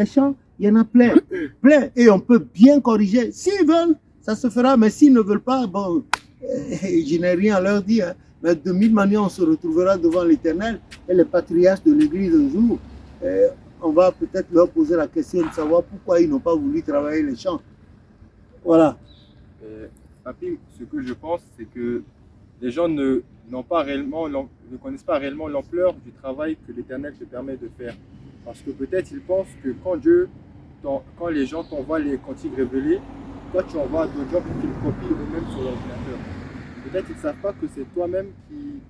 les champs, il y en a plein, plein. Et on peut bien corriger. S'ils veulent, ça se fera. Mais s'ils ne veulent pas, bon, je n'ai rien à leur dire. Mais de mille manières, on se retrouvera devant l'Éternel et les patriarches de l'Église un jour. On va peut-être leur poser la question de savoir pourquoi ils n'ont pas voulu travailler les champs. Voilà. Papi, ce que je pense, c'est que les gens ne connaissent pas réellement l'ampleur du travail que l'Éternel te permet de faire. Parce que peut-être ils pensent que quand les gens t'envoient les cantiques révélés, toi tu envoies à d'autres gens pour qu'ils copient eux-mêmes sur l'ordinateur. Peut-être ils ne savent pas que c'est toi-même qui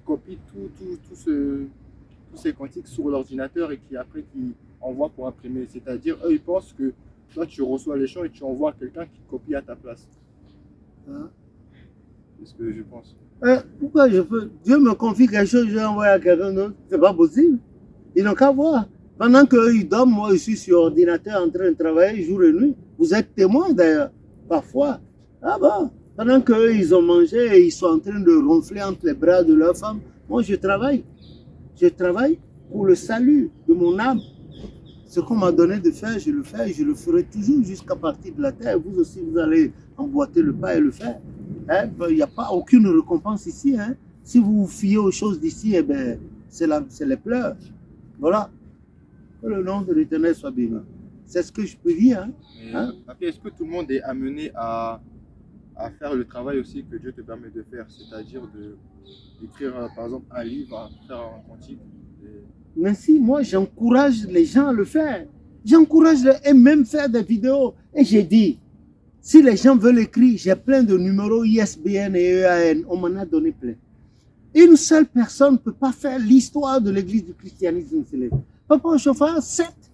copie tous ces cantiques sur l'ordinateur et qui envoie pour imprimer. C'est-à-dire, eux, ils pensent que toi, tu reçois les chants et tu envoies à quelqu'un qui copie à ta place. Hein? C'est ce que je pense. Pourquoi Dieu me confie quelque chose, je vais envoyer à quelqu'un d'autre. C'est pas possible. Ils n'ont qu'à voir. Pendant qu'eux, ils dorment, moi, je suis sur ordinateur en train de travailler jour et nuit. Vous êtes témoins d'ailleurs, parfois. Ah bon? Pendant qu'eux, ils ont mangé et ils sont en train de ronfler entre les bras de leur femme, moi, je travaille. Je travaille pour le salut de mon âme. Ce qu'on m'a donné de faire, je le fais et je le ferai toujours jusqu'à partir de la terre. Vous aussi, vous allez emboîter le pas et le faire. Il n'y a pas aucune récompense ici. Hein. Si vous vous fiez aux choses d'ici, eh ben, c'est les pleurs. Voilà. Que le nom de l'Éternel soit béni. C'est ce que je peux dire. Hein. Papi, est-ce que tout le monde est amené à faire le travail aussi que Dieu te permet de faire, c'est-à-dire d'écrire par exemple un livre, à faire un cantique? Mais si, moi j'encourage les gens à le faire. J'encourage et même faire des vidéos. Et j'ai dit, si les gens veulent écrire, j'ai plein de numéros ISBN et EAN, on m'en a donné plein. Une seule personne ne peut pas faire l'histoire de l'église du christianisme. Papa Ochofa, certes,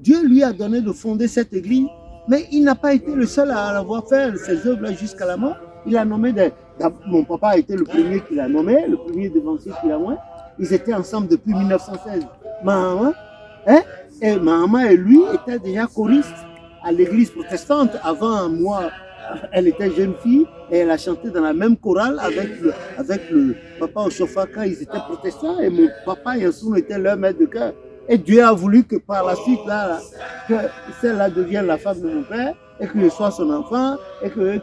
Dieu lui a donné de fonder cette église, mais il n'a pas été le seul à l'avoir fait ses œuvres jusqu'à la mort. Il a nommé mon papa a été le premier qui l'a nommé, le premier devancier qui l'a nommé. Ils étaient ensemble depuis 1916. Mahama, et Mahama et lui étaient déjà choristes à l'église protestante. Avant moi, elle était jeune fille et elle a chanté dans la même chorale avec le papa Ochofa quand ils étaient protestants. Et mon papa Yansoun était leur maître de chœur. Et Dieu a voulu que par la suite, que celle-là devienne la femme de mon père et que je sois son enfant et que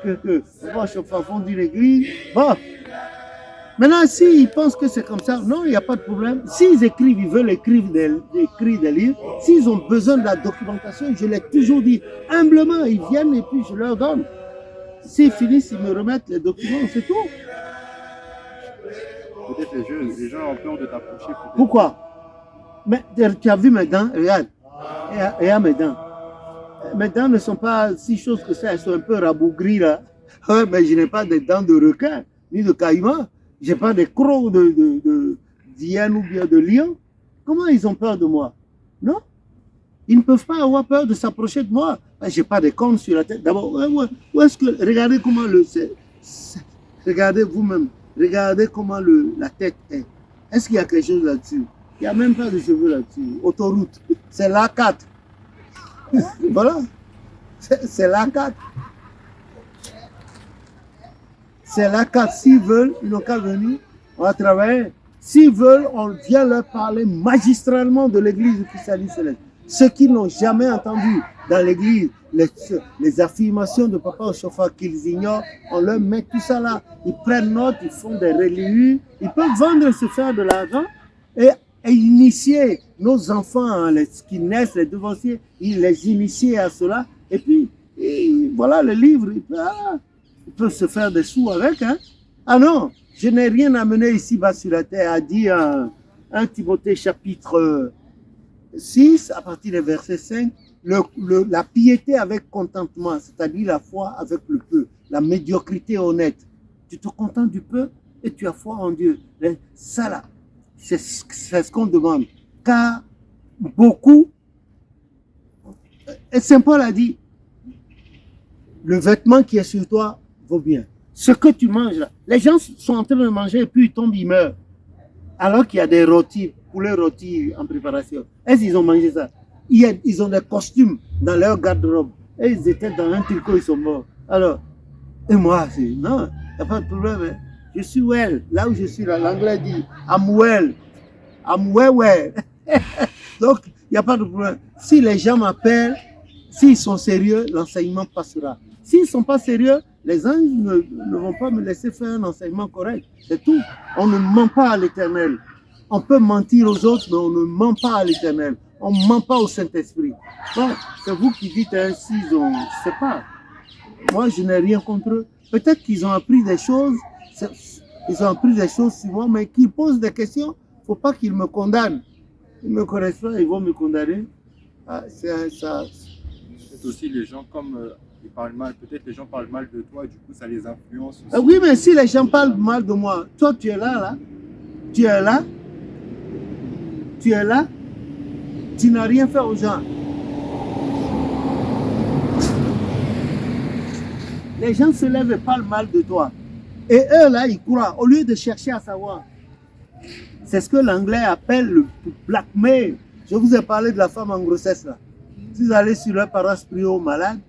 papa Ochofa fonde une église. Bon. Maintenant, s'ils pensent que c'est comme ça, non, il n'y a pas de problème. S'ils écrivent, ils veulent écrire des livres, s'ils ont besoin de la documentation, je l'ai toujours dit, humblement, ils viennent et puis je leur donne. S'ils finissent, ils me remettent les documents, c'est tout. Peut-être les gens ont peur de t'approcher. Pourquoi? Mais tu as vu mes dents, regarde. Regarde mes dents. Mes dents ne sont pas si choses que ça, elles sont un peu rabougries là. Ouais, mais je n'ai pas des dents de requin, ni de caïman. Je n'ai pas des crocs d'hyène ou bien de lion. Comment ils ont peur de moi? Non? Ils ne peuvent pas avoir peur de s'approcher de moi. Je n'ai pas de cornes sur la tête. D'abord, où est-ce que... Regardez comment regardez vous-même. Regardez comment la tête est. Est-ce qu'il y a quelque chose là-dessus? Il n'y a même pas de cheveux là-dessus. Autoroute. C'est l'A4. Voilà. C'est l'A4. C'est l'A4. S'ils veulent, ils n'ont qu'à venir. On va travailler. S'ils veulent, on vient leur parler magistralement de l'église du christianisme céleste. Ceux qui n'ont jamais entendu dans l'église les affirmations de Papa Ochofa qu'ils ignorent, on leur met tout ça là. Ils prennent note, ils font des reliures, ils peuvent vendre et se faire de l'argent et initier nos enfants, qui naissent, les devanciers, ils les initier à cela. Et puis, voilà le livre, ils peuvent se faire des sous avec. Hein. Ah non, je n'ai rien amené ici-bas sur la terre, a dit 1 Timothée chapitre 6, à partir du verset 5, la piété avec contentement, c'est-à-dire la foi avec le peu, la médiocrité honnête. Tu te contentes du peu et tu as foi en Dieu. Ça là, c'est ce qu'on demande. Car beaucoup, et Saint Paul a dit, le vêtement qui est sur toi vaut bien. Ce que tu manges là, les gens sont en train de manger et puis ils tombent, ils meurent. Alors qu'il y a des rôtis, poulet rôti en préparation. Est-ce qu'ils ont mangé ça? Ils ont des costumes dans leur garde-robe. Et ils étaient dans un tricot, ils sont morts. Alors, et moi, non, il n'y a pas de problème. Hein. Je suis well. Là où je suis, là, l'anglais dit, I'm well. I'm well. Donc, Il n'y a pas de problème. Si les gens m'appellent, s'ils sont sérieux, l'enseignement passera. S'ils ne sont pas sérieux, les anges ne vont pas me laisser faire un enseignement correct. C'est tout. On ne ment pas à l'Éternel. On peut mentir aux autres, mais on ne ment pas à l'Éternel. On ne ment pas au Saint-Esprit. Bon, c'est vous qui dites ainsi, je ne sais pas. Moi, je n'ai rien contre eux. Peut-être qu'ils ont appris des choses, ils ont appris des choses sur moi, mais qu'ils posent des questions, il ne faut pas qu'ils me condamnent. Ils ne me connaissent pas, ils vont me condamner. Ah, ça. Peut-être aussi les gens, comme ils parlent mal, peut-être les gens parlent mal de toi, et du coup ça les influence aussi. Ah oui, mais si les gens parlent mal de moi, toi tu es là, tu es là, tu n'as rien fait aux gens. Les gens se lèvent et parlent mal de toi. Et eux là, ils croient, au lieu de chercher à savoir. C'est ce que l'anglais appelle le blackmail. Je vous ai parlé de la femme en grossesse là. Si vous allez sur leur paroisse prier aux malades,